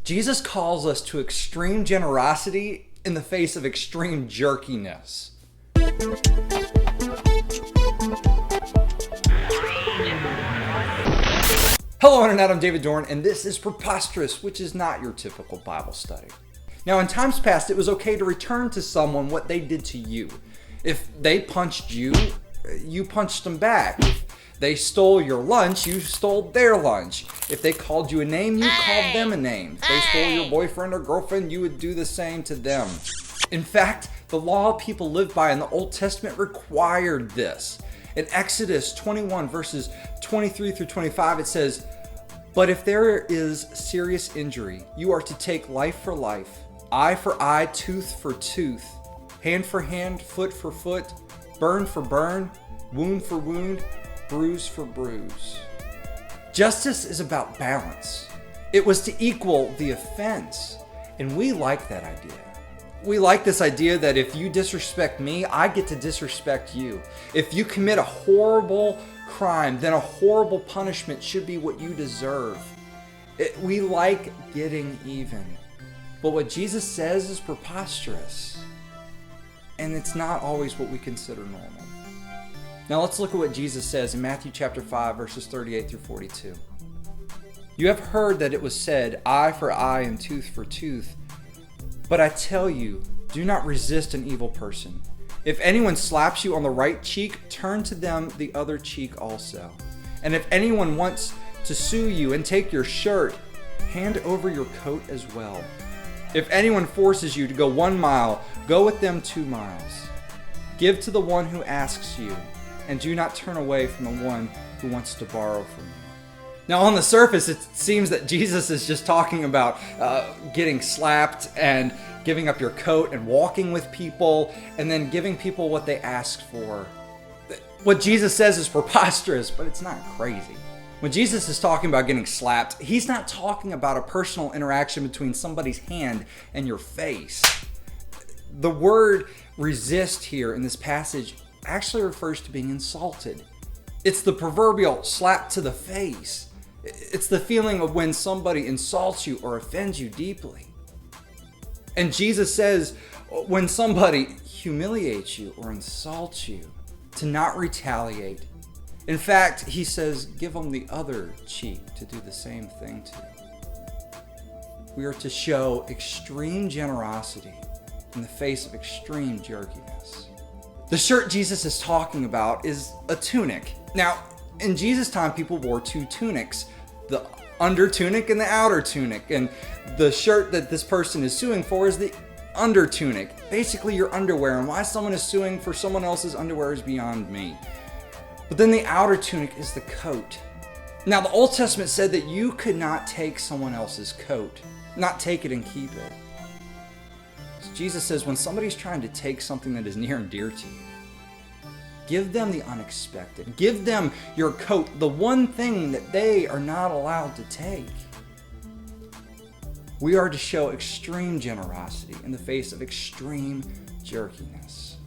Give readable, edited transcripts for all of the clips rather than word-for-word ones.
Jesus calls us to extreme generosity in the face of extreme jerkiness. Hello Internet, I'm David Dorn, and this is Preposterous, which is not your typical Bible study. Now, in times past, it was okay to return to someone what they did to you. If they punched you, you punched them back. If they stole your lunch, you stole their lunch. If they called you a name, you called them a name. If they stole your boyfriend or girlfriend, you would do the same to them. In fact, the law people lived by in the Old Testament required this. In Exodus 21, verses 23 through 25, it says, "But if there is serious injury, you are to take life for life, eye for eye, tooth for tooth, hand for hand, foot for foot, burn for burn, wound for wound, bruise for bruise." Justice is about balance. It was to equal the offense, and we like that idea. We like this idea that if you disrespect me, I get to disrespect you. If you commit a horrible crime, then a horrible punishment should be what you deserve. We like getting even. But what Jesus says is preposterous. And it's not always what we consider normal. Now let's look at what Jesus says in Matthew chapter 5, verses 38 through 42. "You have heard that it was said, eye for eye and tooth for tooth. But I tell you, do not resist an evil person. If anyone slaps you on the right cheek, turn to them the other cheek also. And if anyone wants to sue you and take your shirt, hand over your coat as well. If anyone forces you to go 1 mile, go with them 2 miles. Give to the one who asks you, and do not turn away from the one who wants to borrow from you." Now, on the surface, it seems that Jesus is just talking about getting slapped and giving up your coat and walking with people and then giving people what they ask for. What Jesus says is preposterous, but it's not crazy. When Jesus is talking about getting slapped, he's not talking about a personal interaction between somebody's hand and your face. The word resist here in this passage actually refers to being insulted. It's the proverbial slap to the face. It's the feeling of when somebody insults you or offends you deeply. And Jesus says when somebody humiliates you or insults you, to not retaliate. In fact, he says, give them the other cheek to do the same thing to. We are to show extreme generosity in the face of extreme jerkiness. The shirt Jesus is talking about is a tunic. Now, in Jesus' time, people wore 2 tunics, the under tunic and the outer tunic. And the shirt that this person is suing for is the under tunic, basically your underwear. And why someone is suing for someone else's underwear is beyond me. But then the outer tunic is the coat. Now, the Old Testament said that you could not take someone else's coat, not take it and keep it. So Jesus says when somebody's trying to take something that is near and dear to you, give them the unexpected. Give them your coat, the one thing that they are not allowed to take. We are to show extreme generosity in the face of extreme jerkiness.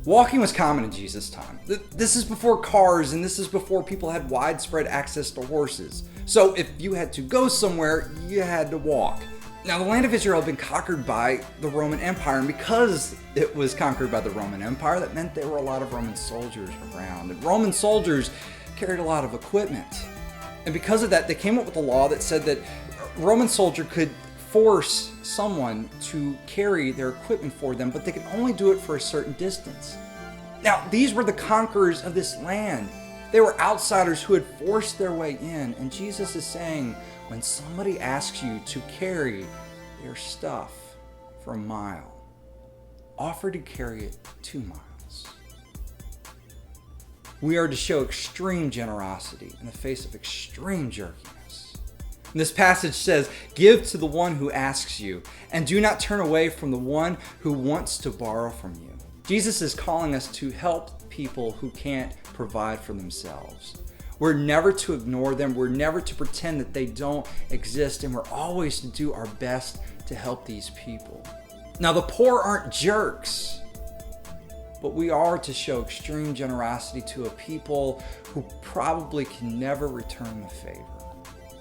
Walking was common in Jesus' time. This is before cars, and this is before people had widespread access to horses. So if you had to go somewhere, you had to walk. Now, the land of Israel had been conquered by the Roman Empire, and because it was conquered by the Roman Empire, that meant there were a lot of Roman soldiers around. And Roman soldiers carried a lot of equipment. And because of that, they came up with a law that said that a Roman soldier could force someone to carry their equipment for them, but they could only do it for a certain distance. Now, these were the conquerors of this land. They were outsiders who had forced their way in, and Jesus is saying, when somebody asks you to carry their stuff for a mile, offer to carry it 2 miles. We are to show extreme generosity in the face of extreme jerkiness. And this passage says, give to the one who asks you, and do not turn away from the one who wants to borrow from you. Jesus is calling us to help people who can't provide for themselves. We're never to ignore them. We're never to pretend that they don't exist. And we're always to do our best to help these people. Now, the poor aren't jerks, but we are to show extreme generosity to a people who probably can never return the favor.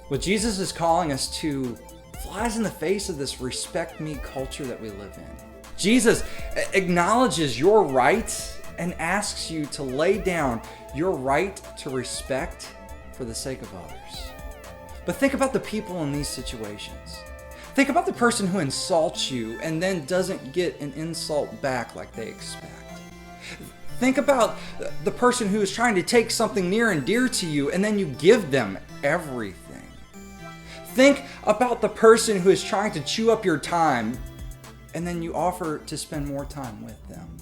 What Jesus is calling us to flies in the face of this respect me culture that we live in. Jesus acknowledges your rights and asks you to lay down your right to respect for the sake of others. But think about the people in these situations. Think about the person who insults you and then doesn't get an insult back like they expect. Think about the person who is trying to take something near and dear to you and then you give them everything. Think about the person who is trying to chew up your time and then you offer to spend more time with them.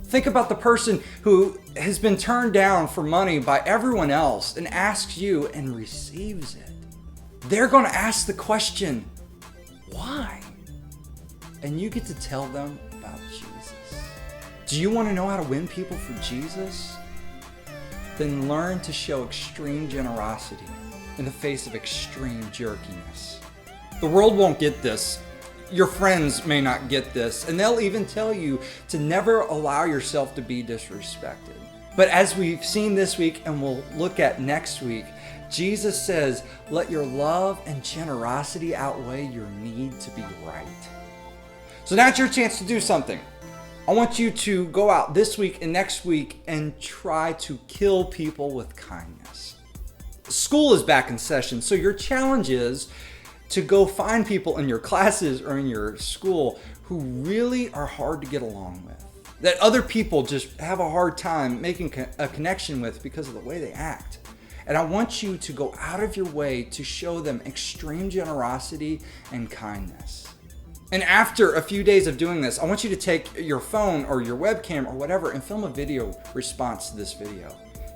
Think about the person who has been turned down for money by everyone else and asks you and receives it. They're going to ask the question, why? And you get to tell them about Jesus. Do you want to know how to win people for Jesus? Then learn to show extreme generosity in the face of extreme jerkiness. The world won't get this. Your friends may not get this, and they'll even tell you to never allow yourself to be disrespected. But as we've seen this week and we'll look at next week, Jesus says, let your love and generosity outweigh your need to be right. So now it's your chance to do something. I want you to go out this week and next week and try to kill people with kindness. School is back in session, so your challenge is to go find people in your classes or in your school who really are hard to get along with, that other people just have a hard time making a connection with because of the way they act. And I want you to go out of your way to show them extreme generosity and kindness. And after a few days of doing this, I want you to take your phone or your webcam or whatever and film a video response to this video.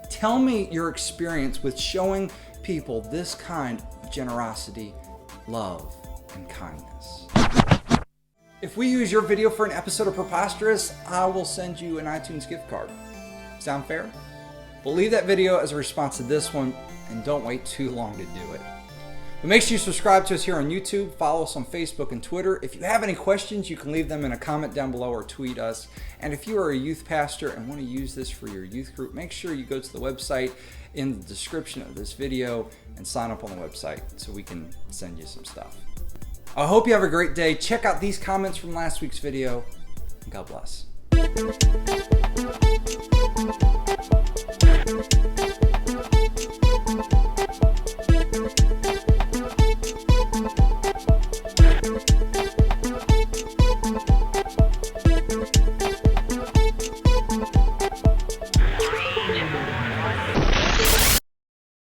Tell me your experience with showing people this kind of generosity, love, and kindness. If we use your video for an episode of Preposterous, I will send you an iTunes gift card. Sound fair? We'll leave that video as a response to this one, and don't wait too long to do it. But make sure you subscribe to us here on YouTube, follow us on Facebook and Twitter. If you have any questions, you can leave them in a comment down below or tweet us. And if you are a youth pastor and want to use this for your youth group, make sure you go to the website in the description of this video and sign up on the website so we can send you some stuff. I hope you have a great day. Check out these comments from last week's video. God bless.